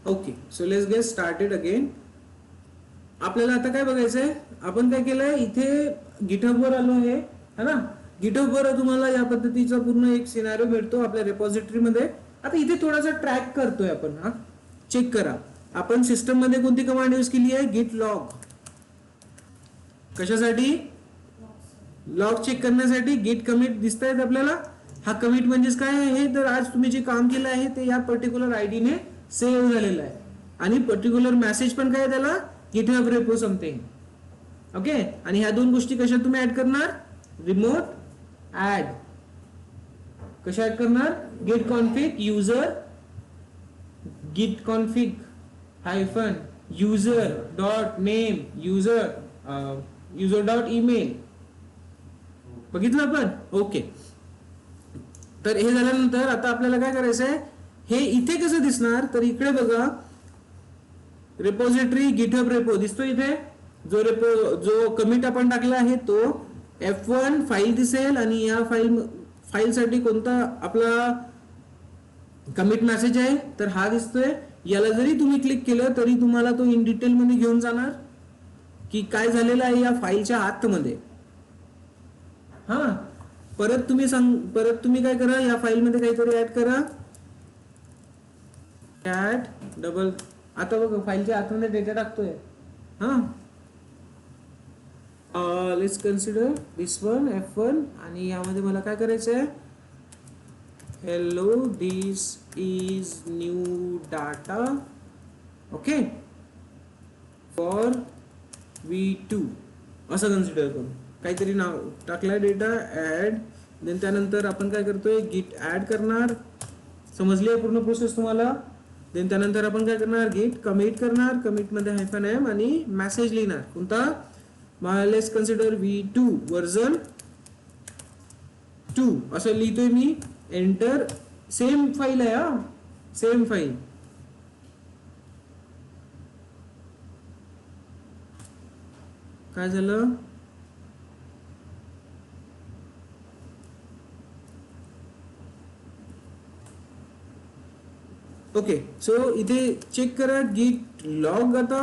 Okay, so let's get started again. आपल्याला आता काय बघायचंय, आपण काय केलंय इथे गिटहबवर आलो आहे है ना. गिटहबवर तुम्हाला या पद्धतीचा पूर्ण एक सिनारिओ भेटतो आपल्या रेपॉझिटरी मध्ये. आता इथे थोडासा ट्रॅक करतोय आपण. हा चेक करा, आपण सिस्टम मध्ये कोणती कमांड यूज केली आहे, गिट लॉग. कशासाठी, लॉग चेक करण्यासाठी. गिट कमिट दिसत आहेत आपल्याला. हा कमिट म्हणजेच काय आहे, तर आज तुम्ही जे काम केलं आहे ते या पर्टिक्युलर आयडी ने सेव्ह झालेलं आहे आणि पर्टिक्युलर मेसेज पण काय त्याला, गिटहब रेपो समथिंग. ओके, आणि ह्या दोन गोष्टी कशा तुम्ही ऍड करणार, रिमोट ऍड. कशा ऍड करणार, गिट कॉन्फिग युजर, गिट config hyphen user dot name user user dot email. बघितलं आपण. ओके, तर हे झाल्यानंतर आता आपल्याला काय करायचं आहे, हे इथे कसं दिसणार, तर इकडे बघा रेपॉझिटरी गिटहब रेपो दिसतो इथे. जो रेपो जो कमिट आपण टाकला आहे तो F1 फाईल दिसेल आणि या फाईल साठी कोणता आपला कमिट मेसेज आहे, तर हा दिसतोय. याला जरी तुम्ही क्लिक केलं तरी तुम्हाला तो इन डिटेल मध्ये घेऊन जाणार की काय झालेलं आहे या फाईलच्या आतमध्ये. हा, परत तुम्ही काय करा, या फाईल मध्ये काहीतरी ऍड करा. ऍड डबल, आता बघा फाईलच्या आतमध्ये डेटा टाकतोय. हा, let's consider this one F1 आणि यामध्ये मला काय करायचं आहे, hello this is new data okay for V2 असं कन्सिडर करू. काहीतरी नाव टाकलाय डेटा ऍड. देन त्यानंतर आपण काय करतोय, गिट ऍड करणार. समजली आहे पूर्ण प्रोसेस तुम्हाला. देन त्यानंतर आपण काय करणार, गिट कमिट करणार. कमिट मध्ये -m आणि मेसेज लिहिणार. कोणता, लेट्स कन्सिडर V2 वर्जन 2 असं लिहितोय मी. एंटर. सेम फाईल आहे, हा सेम फाईल. काय झालं, ओके. सो इथे चेक करा गिट लॉग. आता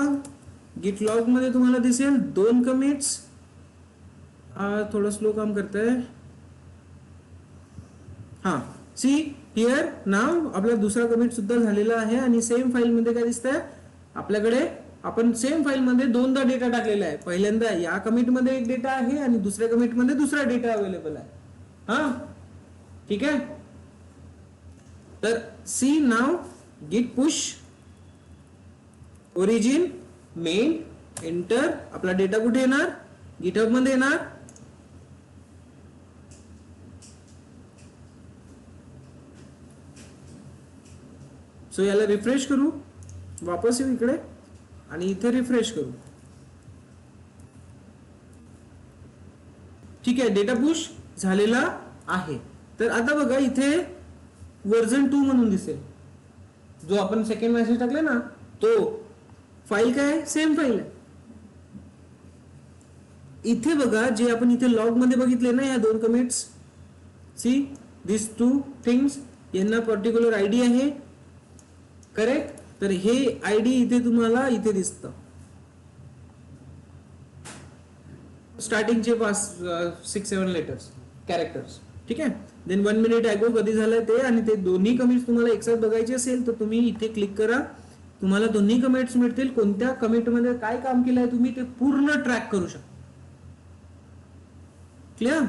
गिट लॉग मध्ये तुम्हाला दिसेल 2 कमिट्स. थोडं स्लो काम करत आहे. हा, सी हिअर नाव आपला दुसरा कमिट सुद्धा झालेला आहे आणि सेम फाईल मध्ये काय दिसतंय आपल्याकडे, आपण सेम फाईल मध्ये दोनदा डेटा टाकलेला आहे. पहिल्यांदा या कमिट मध्ये एक डेटा आहे आणि दुसऱ्या कमिट मध्ये दुसरा डेटा अवेलेबल आहे. हा, ठीक आहे. तर सी नाव गिट पुश ओरिजिन मेन एंटर. आपला डेटा कुठे येणार, गिटहब मध्ये येणार. सो याला रिफ्रेश करू, वापस येऊ इकडे आणि इथे रिफ्रेश करू. ठीक आहे, डेटा पुश झालेला आहे. तर आता बघा इथे वर्जन 2 म्हणून दिसेल. जो आपण सेकंड मेसेज टाकला ना तो फाईल काय, सेम फाईल आहे. इथे बघा जे आपण इथे लॉग मध्ये बघितले ना या 2 कमिट्स, सी दिस 2 थिंग्स, यांना पर्टिक्युलर आयडी आहे. करेक्ट. तर हे आयडी इथे तुम्हाला इथे दिसतं. स्टार्टिंगचे 6-7 लेटर्स कॅरेक्टर्स. ठीक आहे. देन 1 मिनिट अगो कधी झालंय ते, आणि ते दोन्ही कमिट्स तुम्हाला एकसाथ बघायचे असेल तर तुम्ही इथे क्लिक करा. तुम्हाला दोन्ही कमिट्स मिळतील. कोणत्या कमिट मध्ये काय काम केलंय तुम्ही ते पूर्ण ट्रॅक करू शकता. क्लिअर.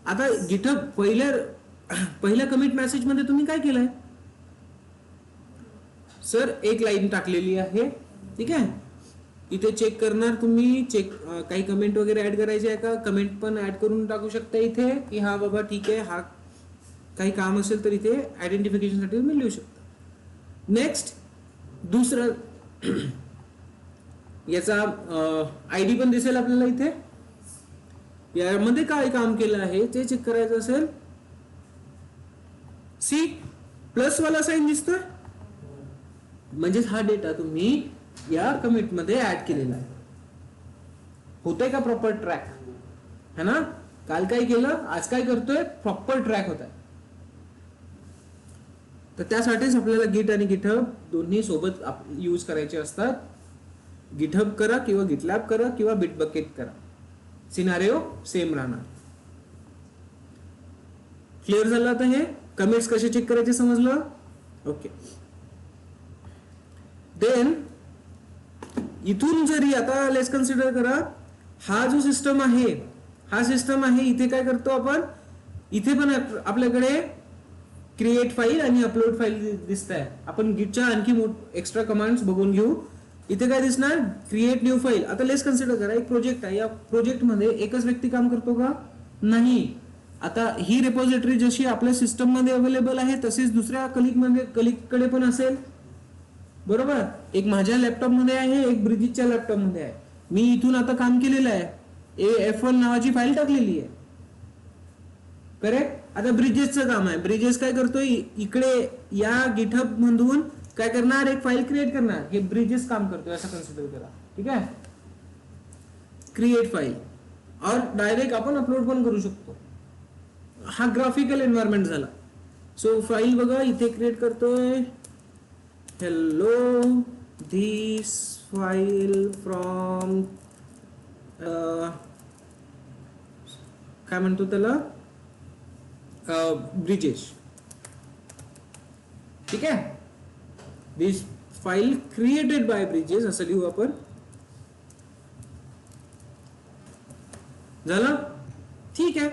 आता गिटहब पहिल्या कमिट मेसेज मध्ये तुम्ही काय केलंय, सर एक लाईन टाकलेली आहे. ठीक आहे. इथे चेक करणार तुम्ही, चेक काही कमेंट वगैरे ऍड करायचे आहे का, कमेंट पण ऍड करून टाकू शकता इथे की हा बाबा ठीक आहे, हा काही काम असेल तर इथे आयडेंटिफिकेशन साठी तुम्ही लिहू शकता. नेक्स्ट दुसरं याचा आयडी पण दिसेल आपल्याला इथे. यामध्ये काय काम केलं आहे ते चेक करायचं असेल, सी प्लस वाला साइन दिसतोय, म्हणजेच हा डेटा तुम्ही या कमिट मध्ये ऍड केलेला आहे. होतंय का प्रॉपर ट्रॅक, है ना. काल काय केलं, आज काय करतोय, प्रॉपर ट्रॅक होत आहे. तर त्यासाठीच आपल्याला गिट आणि गिटहब दोन्ही सोबत यूज करायचे असतात. गिटहब करा किंवा गिटलॅब करा किंवा बिटबकेट करा, सिनारिओ सेम राहणार. क्लिअर झालं आता हे कमिट्स कसे चेक करायचे समजलं. ओके. देन इथून जरी आता लेट्स कन्सिडर करा हा जो सिस्टम आहे, हा सिस्टम आहे, इथे काय करतो आपण, इथे पण आपल्याकडे क्रिएट फाईल आणि अपलोड फाईल दिसत आहे. आपण गिटच्या आणखी एक्स्ट्रा कमांड्स बघून घेऊ. इथे काय दिसणार, क्रिएट न्यू फाईल. आता लेट्स कन्सिडर करा एक प्रोजेक्ट आहे, या प्रोजेक्टमध्ये एकच व्यक्ती काम करतो का, नाही. आता ही रिपॉझिटरी जशी आपल्या सिस्टम मध्ये अवेलेबल आहे तशीच दुसऱ्या कलिगकडे पण असेल, बरोबर. एक माझ्या लॅपटॉप मध्ये आहे, एक ब्रिजितच्या लॅपटॉप मध्ये आहे. मी इथून आता काम केलेलं आहे, F1 नावाची फाईल टाकलेली आहे, करेक्ट. आता ब्रिजेसचं काम आहे, ब्रिजेस काय करतोय, इकडे या गिटहब मधून काय करणार, एक फाईल क्रिएट करणार. हे ब्रिजेस काम करतोय असं कन्सिडर करा, ठीक आहे. क्रिएट फाईल और डायरेक्ट आपण अपलोड पण करू शकतो. हा ग्राफिकल एन्व्हायरमेंट झाला. सो फाईल बघा इथे क्रिएट करतोय, hello this file from काय म्हणतो त्याला, ब्रिजेश, ठीक आहे. दिस फाईल क्रिएटेड बाय ब्रिजेश असं लिहू आपण. झालं, ठीक आहे.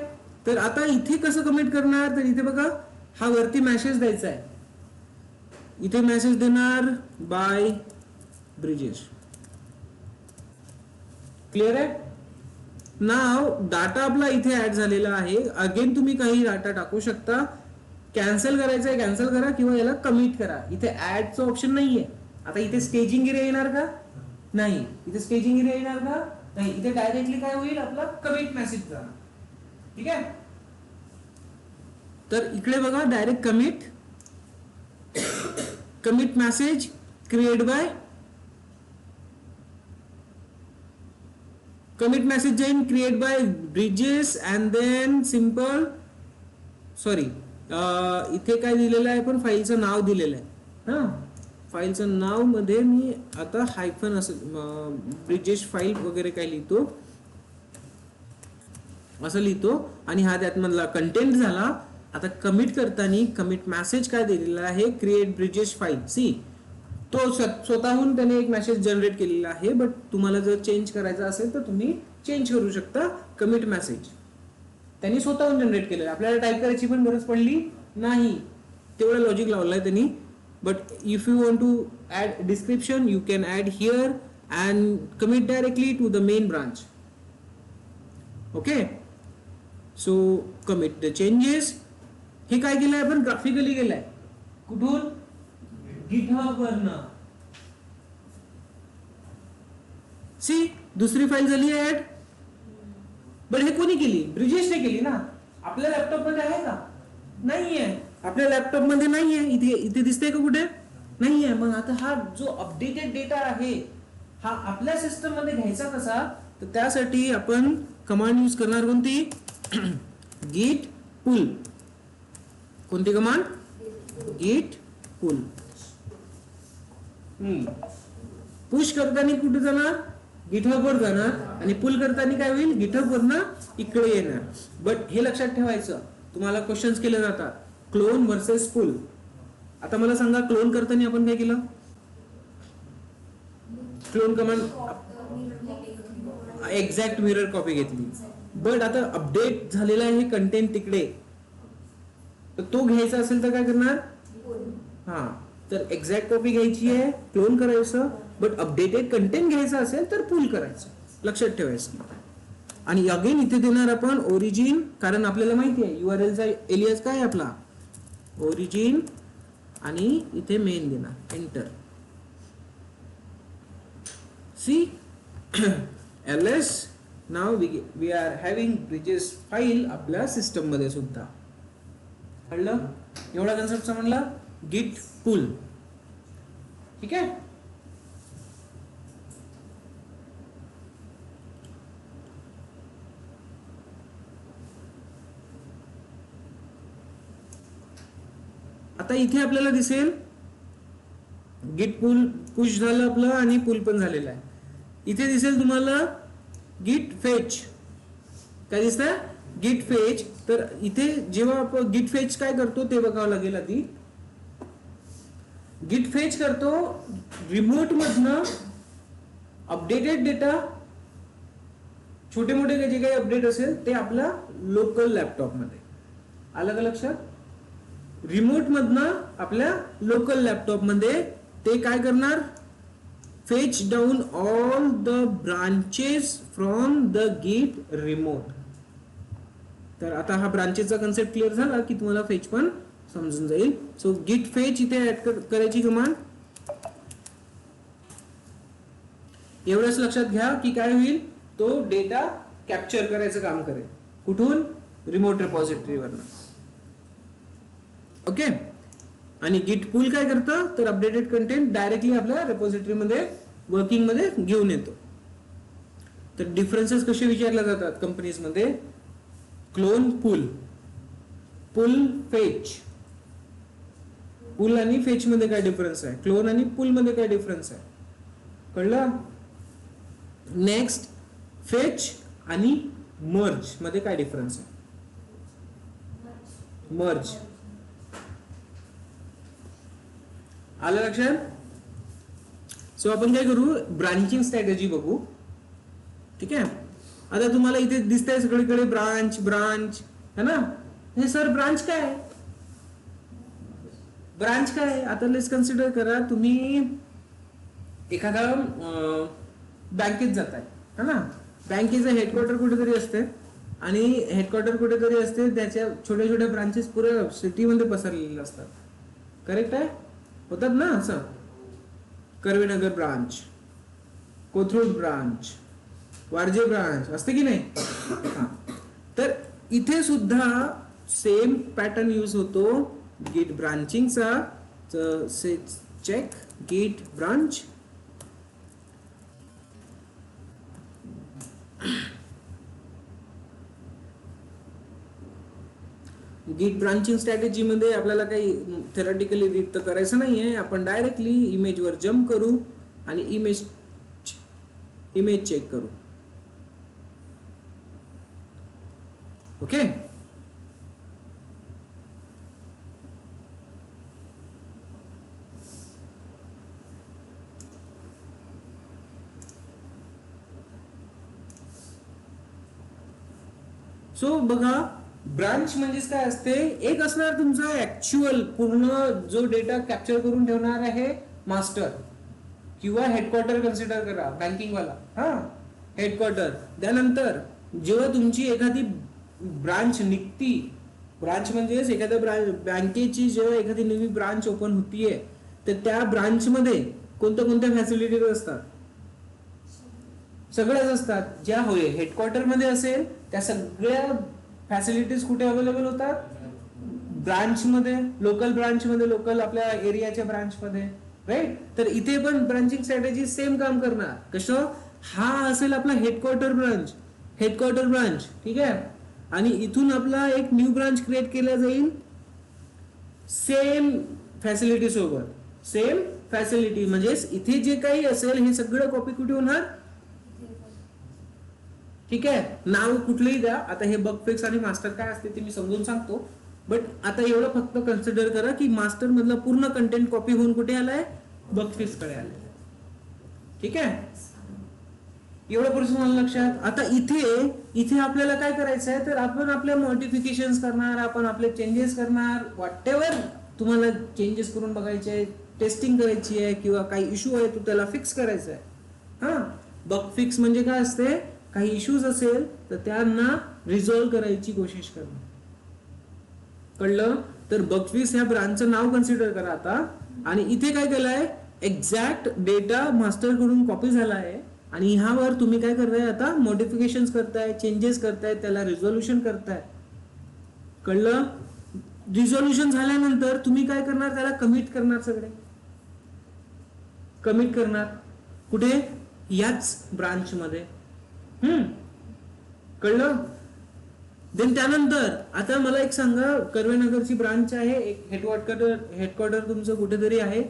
तर आता इथे कसं कमेंट करणार, तर इथे बघा हा वरती मेसेज द्यायचा आहे. इथे मेसेज देणार बाय ब्रिजेश. क्लिअर आहे. नाव डाटा आपला इथे ऍड झालेला आहे. अगेन तुम्ही काही डाटा टाकू शकता. कॅन्सल करायचं आहे कॅन्सल करा किंवा याला कमिट करा. इथे ऍडचं ऑप्शन नाहीये. आता इथे स्टेजिंग एरिया येणार का, नाही. इथे स्टेजिंग एरिया येणार का, नाही. इथे डायरेक्टली काय होईल, आपला कमिट मेसेज जाणार, ठीक आहे. तर इकडे बघा direct commit message create by, commit message join create by bridges and then simple, sorry इथे काय दिलेलं आहे, पण फाईलचं नाव दिलेलं आहे. हा, फाईलचं नाव मध्ये मी आता हायफन असं ब्रिजेश फाईल वगैरे काय लिहितो, असं लिहितो. आणि हा त्यात मधला कंटेंट झाला. आता कमिट करताना कमिट मेसेज काय दिलेला आहे, क्रिएट ब्रिजेश फाईल. सी, तो स्वतःहून त्याने एक मेसेज जनरेट केलेला आहे. बट तुम्हाला जर चेंज करायचा असेल तर तुम्ही चेंज करू शकता. कमिट मेसेज त्यांनी स्वतःहून जनरेट केलेलं, आपल्याला टाईप करायची पण गरज पडली नाही. तेवढं लॉजिक लावलंय त्यांनी. But if you want to add description you can add here and commit directly to the main branch. Okay, so commit the changes. हे काय केलंय आपण, ग्राफिकली केलंय. कुठून, गिटहब वरनं. सी, दुसरी फाईल झाली ऍड. बट हे कोणी केली, ब्रिजेशने केली ना. आपल्या लॅपटॉप मध्ये आहे का, नाहीये. आपल्या लॅपटॉप मध्ये नाहीये. इथे दिसतंय का कुठे, नाहीये. मग आता हा जो अपडेटेड डेटा आहे हा आपल्या सिस्टम मध्ये घ्यायचा कसा, तर त्यासाठी आपण कमांड यूज करणार कोणती, git pull. कोणती कमांड, git pull. पुश करताना कुठे जाणार, गिटहब वर जाणार. आणि पुल करताना काय होईल, गिटहब वरनं इकडे येणार. बट हे लक्षात ठेवायचं, तुम्हाला क्वेश्चन्स केले जातात, क्लोन वर्सेस पुल. आता मला सांगा, क्लोन करताना आपण काय केलं, clone command exact mirror copy घेतली. बट आता अपडेट झालेला आहे कंटेंट तिकडे, तर तो घ्यायचा असेल तर काय करणार, हा, तर एक्झॅक्ट कॉपी घ्यायची आहे, क्लोन करायचं. बट अपडेटेड कंटेंट घ्यायचं असेल तर पुल करायचं, लक्षात ठेवायचं. आणि अगेन इथे देणार आपण ओरिजिन, कारण आपल्याला माहिती आहे URL चा एलियास काय आहे आपला, ओरिजिन. आणि इथे मेन देणार, एंटर. सी, ls नाव we are having bridges file आपल्या सिस्टम मध्ये सुद्धा. कळलं, एवढा कन्सेप्ट समजला, गिट पुल, ठीक आहे. आता इथे आपल्याला दिसेल गिट पुल पुश झालं आपलं आणि पुल पण झालेलं आहे. इथे दिसेल तुम्हाला गिट फेच. काय दिसतंय? गिट फेच. तर इथे जेव्हा आपण गिट फेच काय करतो ते बघावं लागेल आधी. गिट फेच करतो रिमोट मधनं अपडेटेड डेटा, छोटे मोठे जे काही अपडेट असेल ते आपल्या लोकल लॅपटॉप मध्ये. आलं का लक्षात? रिमोट मधनं आपल्या लोकल लॅपटॉप मध्ये ते काय करणार? Fetch down all the branches from the गिट रिमोट. तर आता हा ब्रांचेसचा कन्सेप्ट क्लिअर झाला की तुम्हाला फेच पण समजून जाईल. सो गिट फेच इथे ऍड करायची कमांड. एवढंच लक्षात घ्या की काय होईल, तो डेटा कॅप्चर करायचं काम करेल. कुठून? रिमोट रिपॉझिटरीवरनं. ओके. आणि गिट पुल काय करतं, तर अपडेटेड कंटेंट डायरेक्टली आपल्या रिपॉझिटरी मध्ये वर्किंग मध्ये घेऊन येतो. तर डिफरन्सेस कसे विचारले जातात कंपनीज मध्ये? क्लोन पुल, पुल फेच. पुल आणि फेच मध्ये काय डिफरन्स आहे, क्लोन आणि पुल मध्ये काय डिफरन्स आहे, कळलं? नेक्स्ट, फेच आणि मर्ज मध्ये काय डिफरन्स आहे? मर्ज. आलं लक्षात? सो आपण काय करू, ब्रांचिंग स्ट्रॅटेजी बघू. ठीक आहे. आता तुम्हाला इथे दिसतंय सगळीकडे ब्रांच ब्रांच है ना. हे सर ब्रांच काय आहे? ब्रांच काय आहे? आता लेट्स कन्सिडर करा तुम्ही एखादा बँकेत जाताय है ना. बँकेचं हेडक्वार्टर कुठेतरी असते आणि हेडक्वार्टर कुठेतरी असते, त्याच्या छोट्या छोट्या ब्रांचेस पुऱ्या सिटीमध्ये पसरलेले असतात. करेक्ट आहे? होतात ना असं. Karvenagar branch, Kothrud branch, Warje branch असते की नाही. तर इथे सुद्धा सेम पॅटर्न यूज होतो गिट ब्रांचिंगचा. चेक गिट ब्रांच. गिट ब्रांचिंग स्ट्रॅटेजी मध्ये आपल्याला काही थेरॉटिकली रीड तर करायचं नाहीये. आपण डायरेक्टली इमेजवर जम्प करू आणि इमेज चेक करू. ओके. सो बघा, ब्रांच म्हणजेच काय असते, एक असणार तुमचा ऍक्च्युअल पूर्ण जो डेटा कॅप्चर करून ठेवणार आहे मास्टर किंवा हेडक्वार्टर कन्सिडर करा बँकिंग वाला. हा, हेडक्वार्टर. त्यानंतर जेव्हा तुमची एखादी ब्रांच निघती, ब्रांच म्हणजेच एखाद्या बँकेची जेव्हा एखादी नवी ब्रांच ओपन होतीये, तर त्या ब्रांच मध्ये कोणत्या कोणत्या फॅसिलिटीज असतात? सगळ्याच असतात. ज्या होय हेडक्वार्टर मध्ये असेल त्या सगळ्या फॅसिलिटीज कुठे अवेलेबल होतात? ब्रांच मध्ये, लोकल ब्रांच मध्ये, लोकल आपल्या एरियाच्या ब्रांच मध्ये. राईट. तर इथे पण ब्रांचिंग स्ट्रॅटेजी सेम काम करणार. कसं? हा असेल आपला हेडक्वार्टर ब्रांच, हेडक्वार्टर ब्रांच. ठीक आहे. आणि इथून आपला एक न्यू ब्रांच क्रिएट केला जाईल सेम फॅसिलिटी सोबत. सेम फॅसिलिटी म्हणजेच इथे जे काही असेल हे सगळं कॉपी कुठे होणार? ठीक आहे. नाव कुठलंही द्या. आता हे बग फिक्स आणि मास्टर काय असते ते मी समजून सांगतो, बट आता एवढं फक्त कन्सिडर करा की मास्टर मधला पूर्ण कंटेंट कॉपी होऊन कुठे आलाय? बग फिक्स कडे आलाय. ठीक आहे. एवढं पर्सन लक्षात. आता इथे आपल्याला काय करायचं आहे, तर आपण आपल्या मॉडिफिकेशन करणार, आपण आपले चेंजेस करणार. व्हॉट एव्हर तुम्हाला चेंजेस करून बघायचे आहे, टेस्टिंग करायची आहे, किंवा काही इश्यू आहे तो त्याला फिक्स करायचा आहे. हा, बग फिक्स म्हणजे काय असते, काही इश्यूज असेल तर त्यांना रिझॉल्व्ह करायची कोशिश करणं. कळलं? तर बग फिक्स ह्या ब्रांचचं नाव कन्सिडर करा आता. आणि इथे काय केलंय, एक्झॅक्ट डेटा मास्टर कडून कॉपी झाला आहे आणि ह्यावर तुम्ही काय करताय, आता मॉडिफिकेशन करताय, चेंजेस करताय, त्याला रिझोल्युशन करताय. कळलं? रिझोल्युशन झाल्यानंतर तुम्ही काय करणार, त्याला कमिट करणार. सगळे कमिट करणार कुठे? याच ब्रांच मध्ये. कळलं? देन त्यानंतर आता मला एक सांगा, कर्वेनगरची ब्रांच आहे, एक हेडक्वार्टर तुमचं कुठेतरी आहे,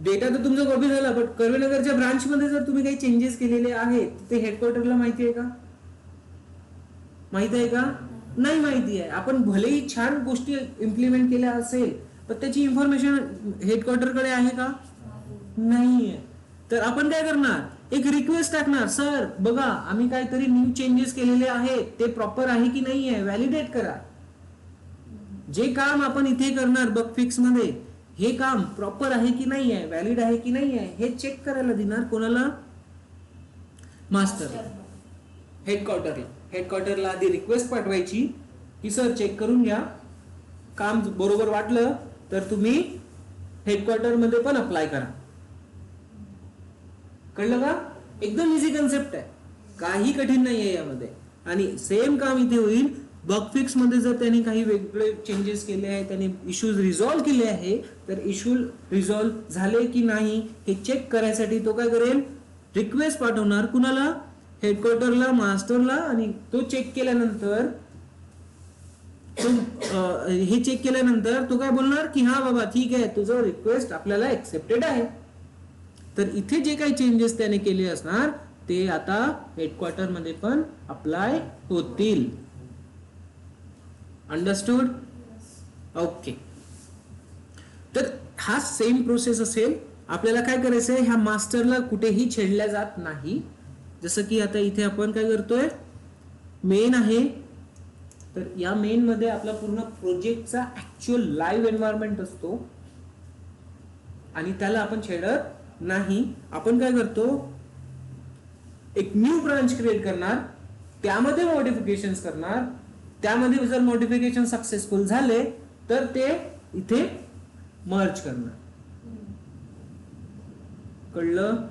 डेटा तर तुमचा कॉपी झाला, बट कर्वेनगरच्या ब्रांच मध्ये जर तुम्ही काही चेंजेस केलेले आहेत ते हेडक्वार्टरला माहिती आहे का? माहिती आहे का? नाही माहिती आहे. आपण भलेही छान गोष्टी इम्प्लिमेंट केल्या असेल पण त्याची इन्फॉर्मेशन हेडक्वार्टरकडे आहे का? नाही. तर आपण काय करणार, एक रिक्वेस्ट टाकणार, सर बघा आम्ही काहीतरी न्यू चेंजेस केलेले आहेत, ते प्रॉपर आहे की नाही आहे व्हॅलिडेट करा. जे काम आपण इथे करणार बग फिक्स मध्ये, हे काम प्रॉपर आहे की नाही आहे, व्हॅलिड आहे की नाही आहे, हे चेक करायला देणार कोणाला? मास्टर, हेडक्वार्टरला आधी रिक्वेस्ट पाठवायची की सर चेक करून घ्या, काम बरोबर वाटलं तर तुम्ही हेडक्वार्टर मध्ये पण अप्लाय करा. कळलं का? एकदम इझी कन्सेप्ट आहे, काही कठीण नाही आहे यामध्ये. आणि सेम काम इथे होईल. बग फिक्स मध्ये जर त्यांनी काही वेगळे चेंजेस केले आहेत, त्यांनी इश्यूज रिझॉल्व्ह केले आहे, तर इश्यू रिझॉल्व्ह झाले की नाही हे चेक करायसाठी तो काय करेल, रिक्वेस्ट पाठवणार कुणाला? हेडक्वार्टरला, मास्टरला. आणि तो चेक केल्यानंतर हे चेक केल्यानंतर तो काय बोलणार की हा बाबा ठीक आहे, तुझं रिक्वेस्ट आपल्याला एक्सेप्टेड आहे. तर इथे जे काही चेंजेस त्याने केले असणार ते आता हेडक्वार्टर मध्ये पण अप्लाय होतील. अंडरस्टूड? ओके. तर हा सेम प्रोसेस असेल. आपल्याला काय करायचं आहे, ह्या मास्टरला कुठेही छेडल्या जात नाही. जसं की आता इथे आपण काय करतोय, मेन आहे, तर या मेन मध्ये आपला पूर्ण प्रोजेक्टचा ऍक्च्युअल लाईव्ह एन्व्हायरमेंट असतो आणि त्याला आपण छेडत नाही. आपण काय करतो, एक न्यू ब्रांच क्रिएट करणार, त्यामध्ये मॉडिफिकेशन करणार, त्यामध्ये जर मॉडिफिकेशन सक्सेसफुल झाले तर ते इथे मर्ज करणार. कळलं?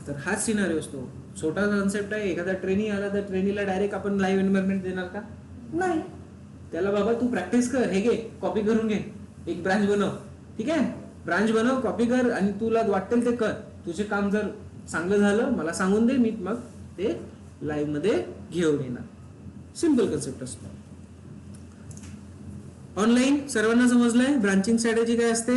तर हाच सिनारिओ असतो. छोटा कॉन्सेप्ट आहे. एखादा ट्रेनी आला तर ट्रेनीला डायरेक्ट आपण लाईव्ह एन्व्हायरमेंट देणार का? नाही. त्याला बाबा तू प्रॅक्टिस कर, हे घे कॉपी करून घे, एक ब्रांच बनव, ठीक आहे, ब्रांच बनव, कॉपी कर आणि तुला वाटेल ते कर. तुझे काम जर चांगलं झालं मला सांगून दे, मी मग ते लाईव्ह मध्ये घेऊन येणार. सिंपल कन्सेप्ट असतो. ऑनलाईन सर्वांना समजलंय ब्रांचिंग स्ट्रॅटेजी काय असते?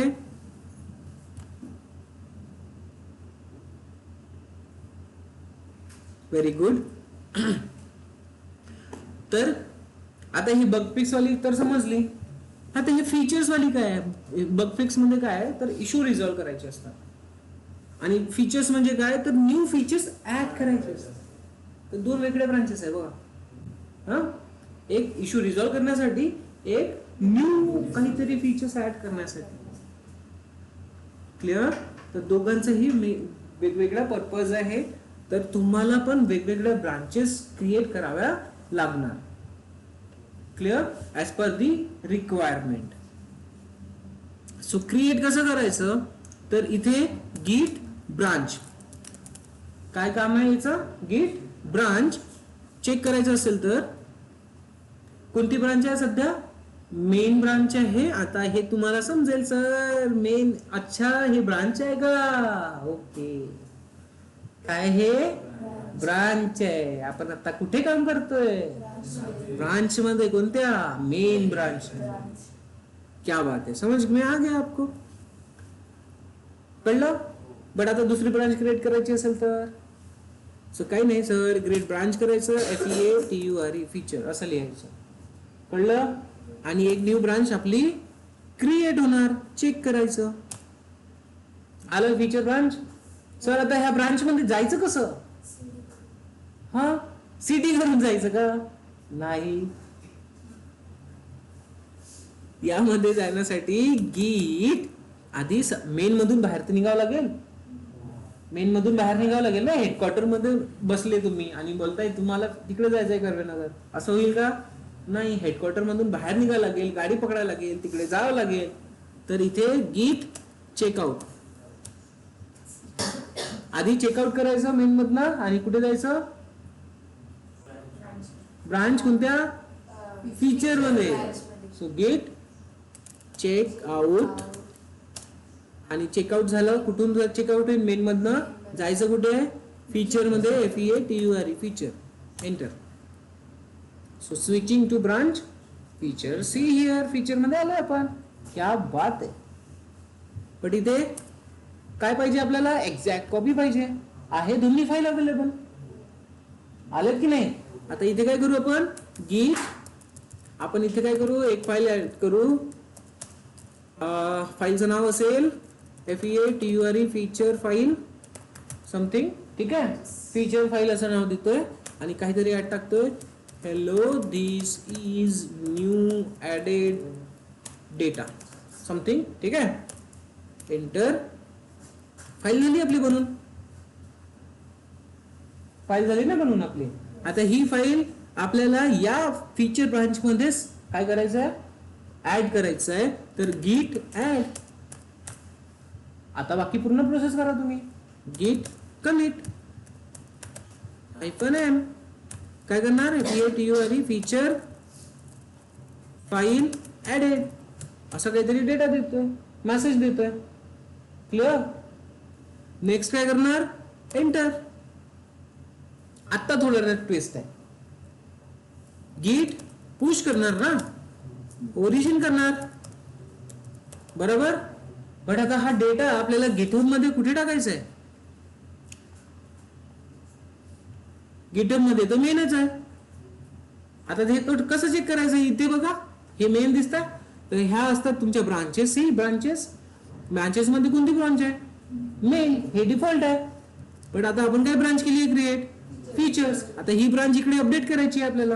Very good. तर आता ही बग फिक्स वाली तर समजली. आता हे फीचर्स वाली काय आहे? बग फिक्स म्हणजे काय आहे, तर इश्यू रिझॉल्व्ह करायचे असतात. आणि फीचर्स म्हणजे काय, तर न्यू फीचर्स ऍड करायचे असतात. तर दोन वेगळे ब्रांचेस आहे बघा. हा, एक इश्यू रिझॉल्व्ह करण्यासाठी, एक न्यू काहीतरी फीचर्स ऍड करण्यासाठी. क्लिअर? तर दोघांचाही वेगवेगळा पर्पज आहे. तर तुम्हाला पण वेगवेगळ्या ब्रांचेस क्रिएट कराव्या लागणार. Clear? As per the requirement. So create कसं करायचं, तर इथे गिट ब्रांच, काय काम आहे याचं, गिट ब्रांच चेक करायचं असेल तर कोणती ब्रांच आहे सध्या? मेन ब्रांच आहे. आता हे तुम्हाला समजेल सर, मेन, अच्छा हे ब्रांच आहे का? ओके. काय हे ब्रांच आहे. आपण आता कुठे काम करतोय? ब्रांच मध्ये. कोणत्या? Main branch. क्या बात है, समझ में आ गया आपको? कळलं? बट आता दुसरी ब्रांच क्रिएट करायची असेल तर सो काही नाही सर, ग्रेट ब्रांच करायचं, FEATURE फीचर असं लिहायचं. कळलं? आणि एक न्यू ब्रांच आपली क्रिएट होणार, चेक करायचं. आलं फीचर ब्रांच. सर आता ह्या ब्रांच मध्ये जायचं कसं? हा, सिटी करून जायचं का? नाही. यामध्ये जाण्यासाठी गीट आधी मेन मधून बाहेर तर निघावं लागेल. मेन मधून बाहेर निघावं लागेल ना. हेडक्वार्टर मध्ये बसले तुम्ही आणि बोलताय तुम्हाला तिकडे जायचंय कर्वेनगर, असं होईल का? नाही. हेडक्वार्टर मधून बाहेर निघावं लागेल, गाडी पकडायला लागेल, तिकडे जावं लागेल. तर इथे गीट चेकआउट, आधी चेकआउट करायचं मेन मधनं आणि कुठे जायचं? ब्रांच कोणत्या? फीचर मध्ये. So git checkout. आणि चेकआउट झालं, कुठून चेकआउट होईल? मेन मधनं जायचं कुठे? फीचर मध्ये, FEATURE feature. Enter. So switching to branch feature, see here feature मध्ये आलोय आपण, क्या बात आहे. पण इथे काय पाहिजे आपल्याला, एक्झॅक्ट कॉपी पाहिजे. आहे दोन्ही फाईल अवेलेबल, आलेत की नाही. आता इथे काय करू आपण, गीट, आपण इथे काय करू, एक फाईल ऍड करू. फाईलचं नाव असेल FEATURE फीचर फाईल समथिंग, ठीक आहे. फीचर फाईल असं नाव देतोय आणि काहीतरी ऍड टाकतोय, hello this is new added data something, ठीक आहे. एंटर. फाईल झाली आपली बनून, फाईल झाली ना बनून आपली. आता ही फाईल आपल्याला या फीचर ब्रांच मध्ये काय करायचं आहे, ऍड करायचं आहे. तर git ऍड. आता बाकी पूर्ण प्रोसेस करा तुम्ही. git commit -m काय करणार, FEATURE फीचर फाईल ऍडेड असं काहीतरी डेटा देतोय, मेसेज देतोय. क्लिअर. नेक्स्ट काय करणार, एंटर. आता थोडं ट्विस्ट आहे, git पुश करणार ना, ओरिजिन करणार, बरोबर. बट आता हा डेटा आपल्याला गिटहब मध्ये कुठे टाकायचा आहे, गिटहब मध्ये तर मेनच आहे. आता हे कसं चेक करायचं, इथे बघा हे मेन दिसतं. तर ह्या असतात तुमच्या ब्रांचेस. ही ब्रांचेस मध्ये कोणती ब्रांच आहे, मेन, हे डिफॉल्ट आहे. पण आता आपण काय ब्रांच केली आहे, क्रिएट फीचर्स. आता ही ब्रांच इकडे अपडेट करायची आहे आपल्याला.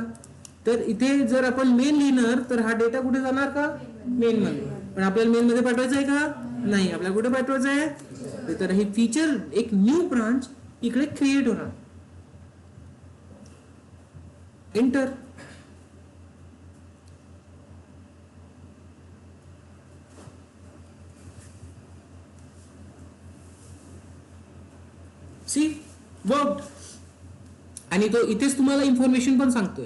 तर इथे जर आपण मेन लिहिणार तर हा डेटा कुठे जाणार का, मेन मध्ये. पण आपल्याला मेन मध्ये पाठवायचं आहे का, नाही. आपल्याला कुठे पाठवायचं आहे, तर ही फीचर एक न्यू ब्रांच इकडे क्रिएट होणार. एंटर. See worked. आणि तो इथेच तुम्हाला इन्फॉर्मेशन पण सांगतोय,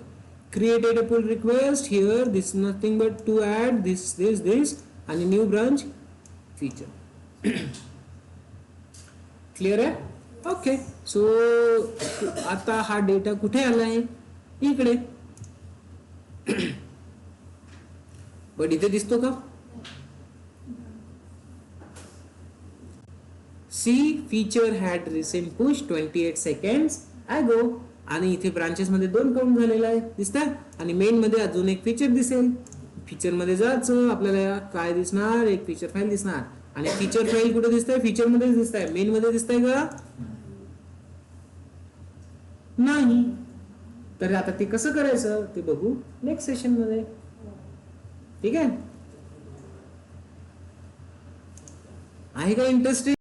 created a pull request here, this is nothing but to add this आणि न्यू ब्रांच फीचर. क्लिअर आहे. ओके. सो आता हा डेटा कुठे आला आहे, इकडे. पण इथे दिसतो का, see feature had recent push 28 seconds ago. आणि इथे ब्रांचेस मध्ये 2 काउंट झालेला आहे, दिसतात. आणि मेन मध्ये अजून एक फीचर दिसेल. फीचर मध्ये जायचं, आपल्याला काय दिसणार, एक फीचर फाईल दिसणार. आणि फीचर फाईल कुठे दिसतंय, फीचर मध्ये दिसतंय, मेन मध्ये दिसतंय का, नाही. तर आता ते कसं करायचं ते बघू नेक्स्ट सेशन मध्ये, ठीक आहे. का इंटरेस्टिंग.